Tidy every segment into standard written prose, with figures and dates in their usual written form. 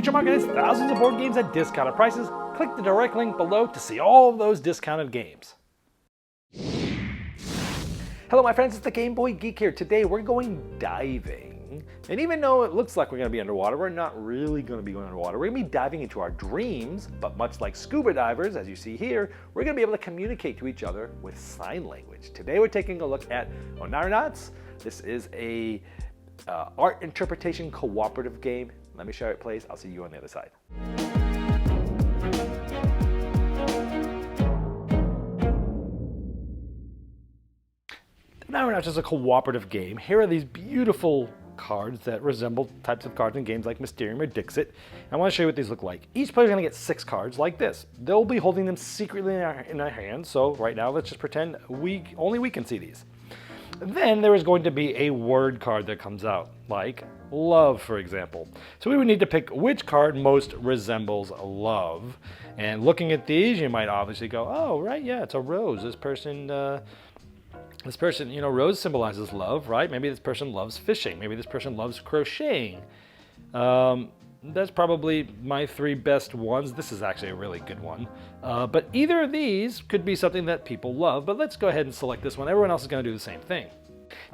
Future Market has thousands of board games at discounted prices. Click the direct link below to see all of those discounted games. Hello my friends, it's the Game Boy Geek here. Today we're going diving. And even though it looks like we're going to be underwater, we're not really going to be going underwater. We're going to be diving into our dreams, but much like scuba divers, as you see here, we're going to be able to communicate to each other with sign language. Today we're taking a look at Oneironauts. This is a art interpretation cooperative game. Let me show you how it plays. I'll see you on the other side. Oneironauts is a cooperative game. Here are these beautiful cards that resemble types of cards in games like Mysterium or Dixit. I want to show you what these look like. Each player is going to get 6 cards like this. They'll be holding them secretly in our hands. So right now, let's just pretend only we can see these. Then there is going to be a word card that comes out, like love, for example. So we would need to pick which card most resembles love. And looking at these, you might obviously go, oh, right, yeah, it's a rose. This person, you know, rose symbolizes love, right? Maybe this person loves fishing. Maybe this person loves crocheting. That's probably my 3 best ones. This is actually a really good one. But either of these could be something that people love, but let's go ahead and select this one. Everyone else is going to do the same thing.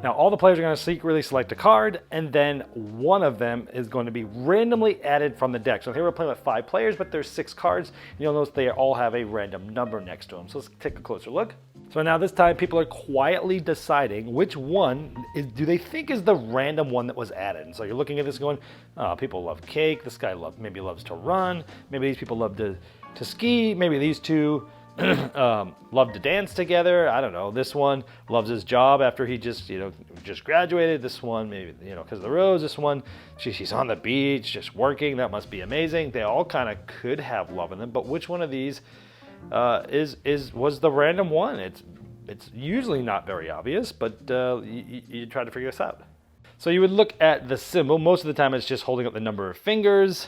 Now, all the players are going to secretly select a card, and then one of them is going to be randomly added from the deck. So here we're playing with 5 players, but there's 6 cards. And you'll notice they all have a random number next to them. So let's take a closer look. So now this time people are quietly deciding which one do they think is the random one that was added. And so you're looking at this going, oh, people love cake. This guy maybe loves to run. Maybe these people love to ski. Maybe these two love to dance together. I don't know. This one loves his job after he just graduated. This one, maybe, because of the rose. This one, she's on the beach, just working. That must be amazing. They all kind of could have love in them, but which one of these was the random one? It's usually not very obvious, but you try to figure this out. So you would look at the symbol. Most of the time, it's just holding up the number of fingers.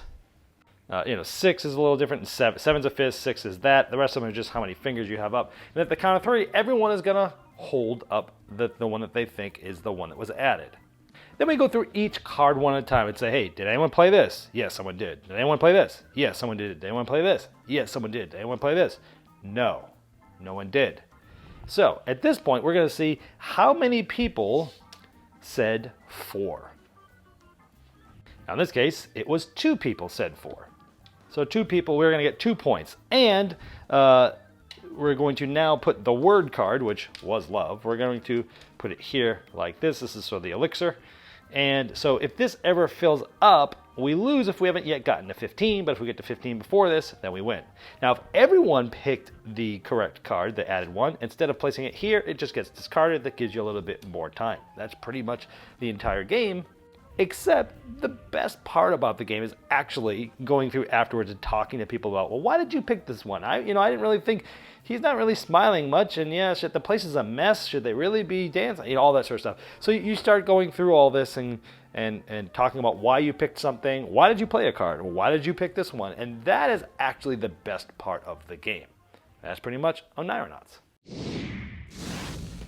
6 is a little different. 7's a fist. 6 is that. The rest of them are just how many fingers you have up. And at the count of 3, everyone is gonna hold up the one that they think is the one that was added. Then we go through each card one at a time and say, hey, did anyone play this? Yes, someone did. Did anyone play this? Yes, someone did. Did anyone play this? Yes, someone did. Did anyone play this? No, no one did. So at this point, we're going to see how many people said 4. Now in this case, it was 2 people said 4. So 2 people, we're going to get 2 points. And we're going to now put the word card, which was love. We're going to put it here like this. This is so the elixir. And so if this ever fills up, we lose if we haven't yet gotten to 15, but if we get to 15 before this, then we win. Now, if everyone picked the correct card, the added one, instead of placing it here, it just gets discarded. That gives you a little bit more time. That's pretty much the entire game, except the best part about the game is actually going through afterwards and talking to people about, well, why did you pick this one? I didn't really think, he's not really smiling much, and yeah, shit, the place is a mess. Should they really be dancing? All that sort of stuff. So you start going through all this and talking about why you picked something. Why did you play a card? Why did you pick this one? And that is actually the best part of the game. That's pretty much Oneironauts.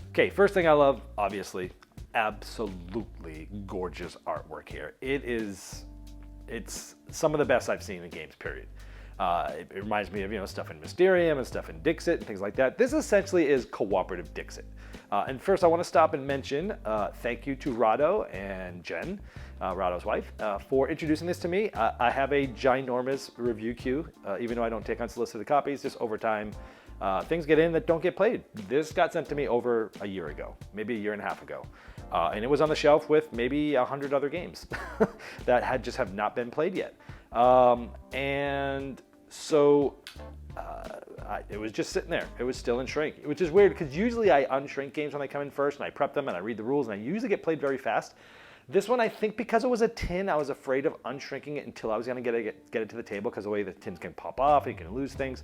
Okay, first thing I love, obviously, absolutely gorgeous artwork here. It's some of the best I've seen in games, period. It reminds me of stuff in Mysterium and stuff in Dixit and things like that. This essentially is cooperative Dixit. And first I want to stop and mention thank you to Rado and Jen, Rado's wife, for introducing this to me. I have a ginormous review queue, even though I don't take unsolicited copies. Just over time, things get in that don't get played. This got sent to me over a year ago, maybe a year and a half ago. And it was on the shelf with maybe 100 other games that just have not been played yet. And so it was just sitting there. It was still in shrink, which is weird because usually I unshrink games when they come in first and I prep them and I read the rules and I usually get played very fast. This one, I think because it was a tin, I was afraid of unshrinking it until I was going to get it to the table because the way the tins can pop off, you can lose things.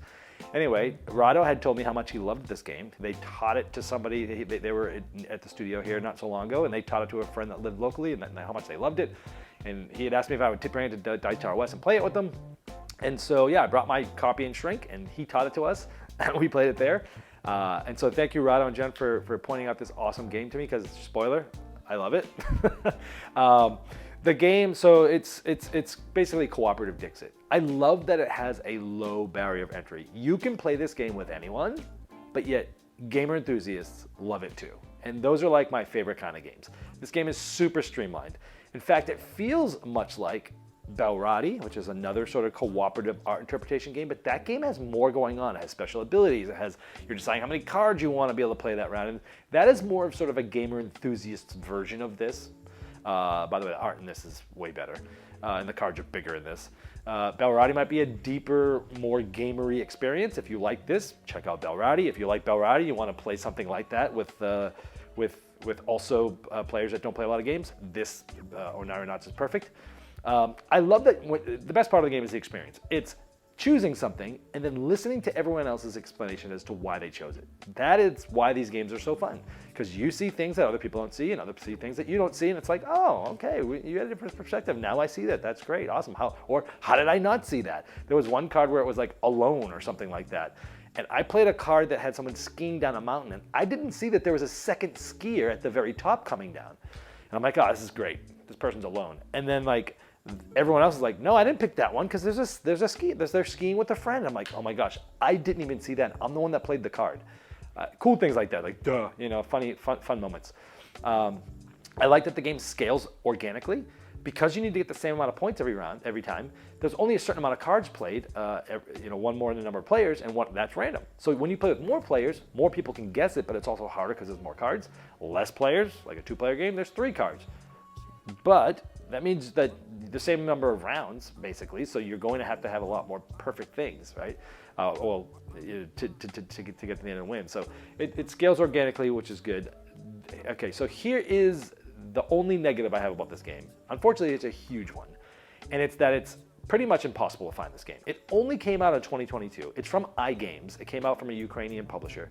Anyway, Rado had told me how much he loved this game. They taught it to somebody. They were at the studio here not so long ago, and they taught it to a friend that lived locally and how much they loved it. And he had asked me if I would bring it to Dice Tower West and play it with them. And so, yeah, I brought my copy in shrink, and he taught it to us, and we played it there. And so thank you, Rado and Jen, for pointing out this awesome game to me, because, spoiler, I love it. The game, so it's basically cooperative Dixit. I love that it has a low barrier of entry. You can play this game with anyone, but yet gamer enthusiasts love it too. And those are like my favorite kind of games. This game is super streamlined. In fact, it feels much like Belrati, which is another sort of cooperative art interpretation game, but that game has more going on. It has special abilities. You're deciding how many cards you want to be able to play that round. And that is more of sort of a gamer enthusiast version of this. By the way, the art in this is way better, and the cards are bigger in this. Belrati might be a deeper, more gamery experience. If you like this, check out Belrati. If you like Belrati, you want to play something like that with also players that don't play a lot of games, this Oneironauts is perfect. I love that the best part of the game is the experience. It's choosing something and then listening to everyone else's explanation as to why they chose it. That is why these games are so fun, because you see things that other people don't see and others see things that you don't see, and it's like, oh, okay, you had a different perspective. Now I see that. That's great. Awesome. How did I not see that? There was one card where it was like alone or something like that. And I played a card that had someone skiing down a mountain, and I didn't see that there was a second skier at the very top coming down. And I'm like, oh, this is great. This person's alone. And then like, everyone else is like, no, I didn't pick that one because they're skiing with a friend. I'm like, oh my gosh, I didn't even see that. I'm the one that played the card. Cool things like that, like duh, fun moments. I like that the game scales organically because you need to get the same amount of points every time. There's only a certain amount of cards played, one more than the number of players, and that's random. So when you play with more players, more people can guess it, but it's also harder because there's more cards. Less players, like a 2-player game, there's 3 cards. But that means that the same number of rounds, basically, so you're going to have a lot more perfect things, right? To get to the end and win. So it scales organically, which is good. Okay, so here is the only negative I have about this game. Unfortunately, it's a huge one, and it's that it's pretty much impossible to find this game. It only came out in 2022. It's from iGames. It came out from a Ukrainian publisher.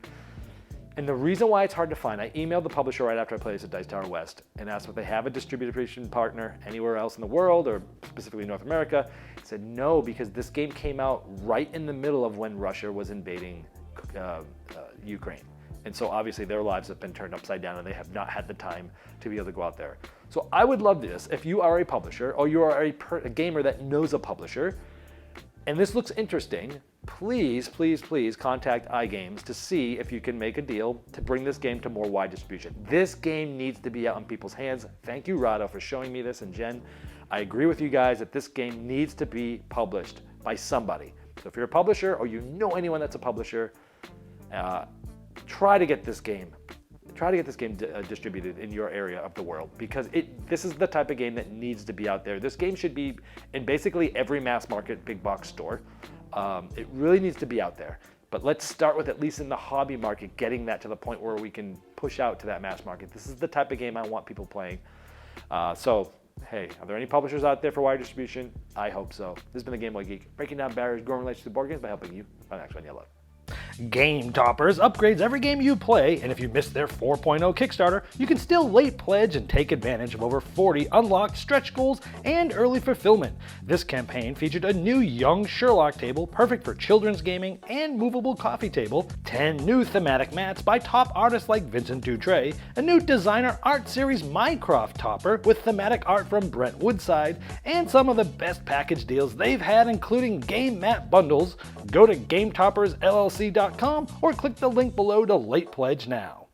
And the reason why it's hard to find, I emailed the publisher right after I played this at Dice Tower West and asked if they have a distribution partner anywhere else in the world or specifically North America. He said no, because this game came out right in the middle of when Russia was invading Ukraine. And so obviously their lives have been turned upside down and they have not had the time to be able to go out there. So I would love this if you are a publisher or you are a gamer that knows a publisher and this looks interesting, please, please, please contact iGames to see if you can make a deal to bring this game to more wide distribution. This game needs to be out in people's hands. Thank you, Rado, for showing me this, and Jen. I agree with you guys that this game needs to be published by somebody. So if you're a publisher or you know anyone that's a publisher, try to get this game distributed in your area of the world, because this is the type of game that needs to be out there. This game should be in basically every mass market big box store. It really needs to be out there. But let's start with, at least in the hobby market, getting that to the point where we can push out to that mass market. This is the type of game I want people playing. So, hey, are there any publishers out there for wide distribution? I hope so. This has been the Game Boy Geek, breaking down barriers, growing relationships to board games by helping you on Next One Yellow. Game Toppers upgrades every game you play, and if you missed their 4.0 Kickstarter, you can still late pledge and take advantage of over 40 unlocked stretch goals and early fulfillment. This campaign featured a new Young Sherlock table, perfect for children's gaming, and movable coffee table, 10 new thematic mats by top artists like Vincent Dutray, a new designer art series Minecraft topper with thematic art from Brent Woodside, and some of the best package deals they've had, including game mat bundles. Go to GameToppersLLC.com or click the link below to late pledge now.